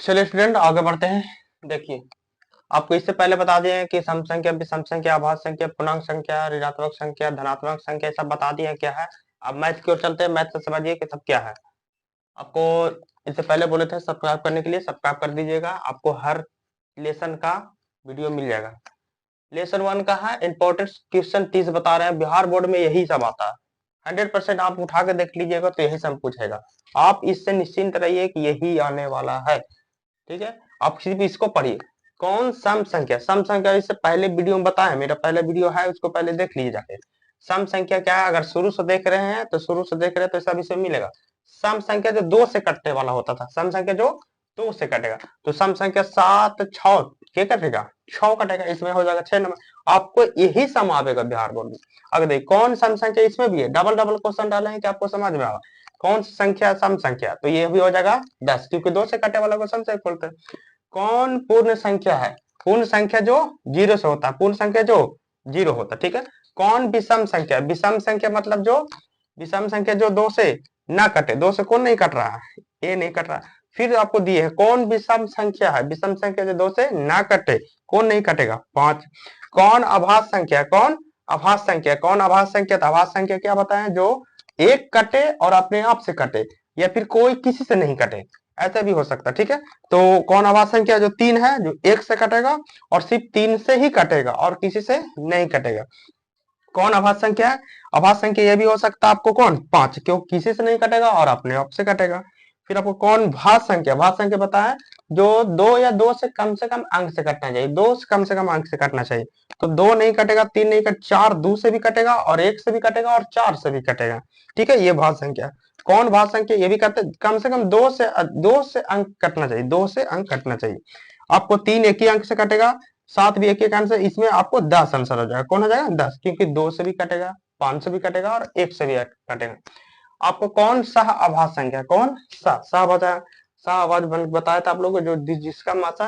चलिए स्टूडेंट आगे बढ़ते हैं। देखिए, आपको इससे पहले बता दिए कि सम संख्या, विषम संख्या, अभाज्य संख्या, पूर्णांक संख्या, ऋणात्मक संख्या, धनात्मक संख्या, सब बता दिए क्या है। अब मैथ की ओर चलते हैं। मैथ से समझिए कि सब क्या है। आपको इससे पहले बोले थे सब्सक्राइब करने के लिए, सब्सक्राइब कर दीजिएगा। आपको हर लेसन का वीडियो मिल जाएगा। लेसन 1 का है इंपॉर्टेंट क्वेश्चन 30 बता रहे हैं। बिहार बोर्ड में यही सब आता है। 100% आप उठा के देख लीजिएगा तो यही सब पूछेगा। आप इससे निश्चिंत रहिए कि यही आने वाला है। ठीक है, आप सिर्फ इसको पढ़िए। कौन सम संख्या, सम संख्या इससे पहले वीडियो में बताया, मेरा पहले वीडियो है उसको पहले देख लीजिए जाके। सम संख्या क्या है, अगर शुरू से देख रहे हैं तो शुरू से देख रहे हैं तो सब इसमें मिलेगा। सम संख्या जो 2 से कटने वाला होता था, सम संख्या जो 2 से कटेगा, तो सम संख्या 7 6 क्या कटेगा, 6 कटेगा, इसमें हो जाएगा 6 नंबर। आपको यही सम आवेगा बिहार बोर्ड में। अगर देखिए कौन सम संख्या, इसमें भी है, डबल डबल क्वेश्चन डाले हैं कि आपको समझ में आवा। कौन सी संख्या सम संख्या, तो ये भी हो जाएगा 10, क्योंकि 2 से कटे वाला क्वेश्चन से बोलते हैं। कौन पूर्ण संख्या है, पूर्ण संख्या जो 0 से होता है, पूर्ण संख्या जो 0 होता है। ठीक है, कौन विषम संख्या, विषम संख्या मतलब जो विषम संख्या जो 2 से ना कटे, 2 से कौन नहीं कट रहा है, ये नहीं कट रहा। फिर आपको दिए है कौन विषम संख्या है, विषम संख्या जो 2 से ना कटे, कौन नहीं कटेगा, 5। कौन अभाज्य संख्या, कौन अभाज्य संख्या, कौन अभाज्य संख्या, तो अभाज्य संख्या क्या बताएं, जो एक कटे और अपने आप से कटे, या फिर कोई किसी से नहीं कटे, ऐसा भी हो सकता है। ठीक है, तो कौन अभाज्य संख्या, जो 3 है, जो 1 से कटेगा और सिर्फ 3 से ही कटेगा और किसी से नहीं कटेगा। कौन अभाज्य संख्या है, अभाज्य संख्या ये भी हो सकता है आपको कौन 5, क्यों किसी से नहीं कटेगा और अपने आप से कटेगा। फिर आपको कौन भाज्य संख्या, भाज्य संख्या बताएं जो 2 या 2 से कम अंक से कटना चाहिए, 2 से कम अंक से कटना चाहिए। तो 2 नहीं कटेगा, 3 नहीं कट, 4 2 से भी कटेगा और 1 से भी कटेगा और 4 से भी कटेगा। ठीक है, ये भाज्य संख्या। कौन भाज्य संख्या, ये भी कहते कम से कम 2 से अंक कटना चाहिए, 2 से अंक कटना चाहिए। आपको 3 एक ही अंक से कटेगा, 7 भी एक ही अंक से, इसमें आपको 10 आंसर हो जाएगा। कौन हो जाएगा 10, क्योंकि 2 से भी कटेगा, 5 से भी कटेगा और 1 से भी कटेगा। आपको कौन सा अभाज्य संख्या, कौन सा सा बताया, सा अभाज्य बताया था आप लोगों को, जो जिसका मासा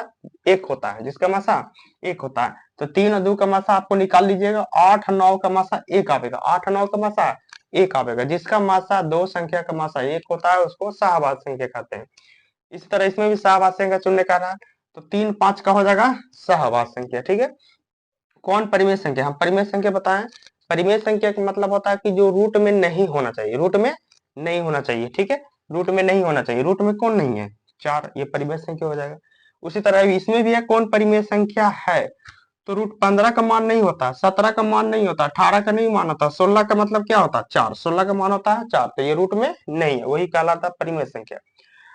1 होता है, जिसका मासा 1 होता है। तो 3 और 2 का मासा आपको निकाल लीजिएगा, 8 और 9 का मासा 1 आवेगा, 8 और 9 का मासा 1 आवेगा। जिसका मासा 2 संख्या का मासा 1 होता है उसको सहअभाज्य संख्या कहते हैं। इसी तरह इसमें भी सहअभाज्य संख्या चुनने का रहा, तो 3 5 का हो जाएगा सहअभाज्य संख्या। ठीक है, कौन परिमेय संख्या, हम परिमेय संख्या बताएं। परिमेय संख्या का मतलब होता है कि जो रूट में नहीं होना चाहिए, रूट में नहीं होना चाहिए। ठीक है, रूट में नहीं होना चाहिए, रूट में कौन नहीं है, 4, ये परिमेय संख्या हो जाएगा। उसी तरह इसमें भी है कौन परिमेय संख्या है, तो रूट 15 का मान नहीं होता, 17 का मान नहीं होता, 18 का नहीं मान होता, 16 का मतलब क्या होता है 4, 16 का मान होता है 4, तो ये रूट में नहीं है, वही कहलाता है परिमेय संख्या।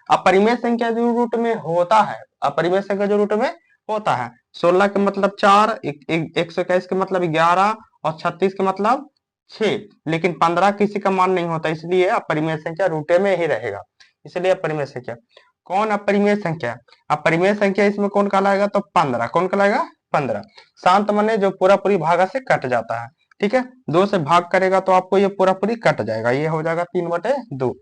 अपरिमेय संख्या जो रूट में होता है, अपरिमेय संख्या जो रूट में होता है, 16 के मतलब 4, 121 के मतलब 11 और 36 के मतलब 6, लेकिन 15 किसी का मान नहीं होता, इसलिए अपरिमेय संख्या रूटे में ही रहेगा, इसलिए अपरिमेय संख्या। कौन अपरिमेय संख्या, अपरिमेय संख्या इसमें कौन कहलाएगा, तो 15, कौन कहलाएगा 15। शांत माने जो पूरा पूरी भागा से कट जाता है। ठीक है, 2 से भाग करेगा तो आपको ये पूरा पूरी कट जाएगा, ये हो जाएगा 3/2।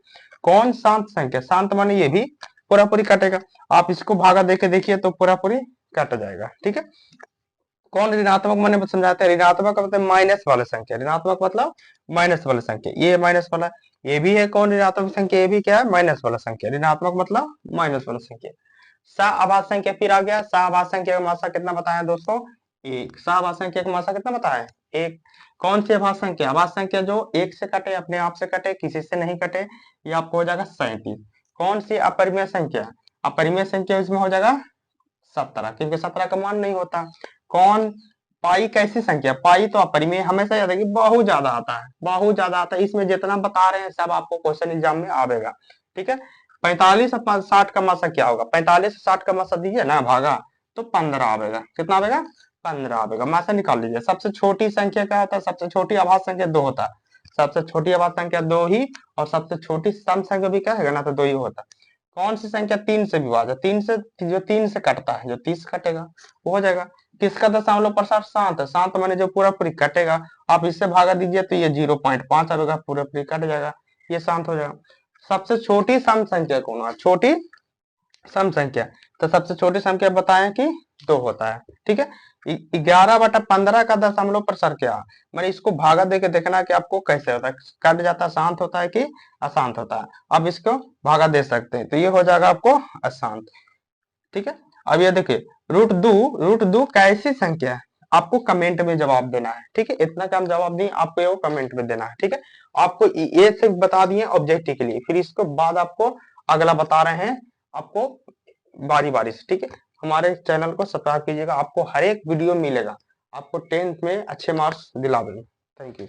कौन शांत संख्या, शांत माने ये भी पूरा पूरी कटेगा, आप इसको भागा देके देखिए तो पूरा पूरी कट जाएगा। ठीक है, कौन ऋणात्मक माने समझाते हैं, ऋणात्मक मतलब माइनस वाले संख्या, ऋणात्मक मतलब माइनस वाले संख्या, ये माइनस वाला, ये भी है कौन ऋणात्मक संख्या, ये भी क्या है माइनस वाला संख्या, ऋणात्मक मतलब माइनस वाला संख्या। सहअभाज्य संख्या फिर आ गया, सहअभाज्य संख्या का मासा कितना बताया दोस्तों, 1। सहअभाज्य संख्या का मासा कितना बताया, 1। कौन सी अभाज्य संख्या, अभाज्य संख्या जो 1 से कटे, अपने आप से कटे, किसी से नहीं कटे, ये आपको हो जाएगा 37। कौन सी अपरिमेय संख्या, अपरिमेय संख्या इसमें हो जाएगा 17, क्योंकि 17 का मान नहीं होता। कौन पाई कैसी संख्या, पाई तो अपरिमेय हमेशा याद है कि बहुत ज्यादा आता है, बहुत ज्यादा आता है, इसमें जितना बता रहे हैं सब आपको क्वेश्चन एग्जाम में आवेगा। ठीक है, 45 और 60 का मासा क्या होगा, 45 से 60 का मासा दीजिए ना भागा, तो 15 आवेगा, कितना आवेगा 15 आवेगा, मासा निकाल लीजिए। सबसे छोटी संख्या क्या होता है, सबसे छोटी अभाज्य संख्या 2 होता है, सबसे छोटी अभाज्य संख्या 2 ही, और सबसे छोटी सम संख्या भी क्या है ना, तो 2 ही होता है। कौन सी संख्या 3 से विभाज्य, 3 से, जो 3 से कटता है, जो 30 कटेगा वो हो जाएगा। किसका दशमलव प्रसार शांत है, शांत माने जो पूरा पूरी कटेगा, आप इससे भागा दीजिए तो ये 0.5 आएगा, पूरा पूरी कट जाएगा, ये शांत हो जाएगा। सबसे छोटी सम संख्या कौन है, छोटी सम संख्या, तो सबसे छोटी संख्या बताएं कि 2 होता है। ठीक है, 11/15 का दशमलव प्रसार क्या, मैंने इसको भागा देके देखना कि आपको कैसे होता है, कट जाता है, शांत होता है कि अशांत होता है। अब इसको भागा दे सकते हैं, तो ये हो जाएगा आपको अशांत। ठीक है। अब ये देखिए, रूट दो कैसी संख्या है, आपको कमेंट में जवाब देना है, ठीक है। इतना काम जवाब दिए, आपको ये कमेंट में देना है, ठीक है। आपको ये से बता दिए ऑब्जेक्टिव के लिए, फिर इसके बाद आपको अगला बता रहे हैं आपको बारी बारी से, ठीक है। हमारे चैनल को सब्सक्राइब कीजिएगा, आपको हर एक वीडियो मिलेगा, आपको 10th में अच्छे मार्क्स दिला देंगे। Thank you.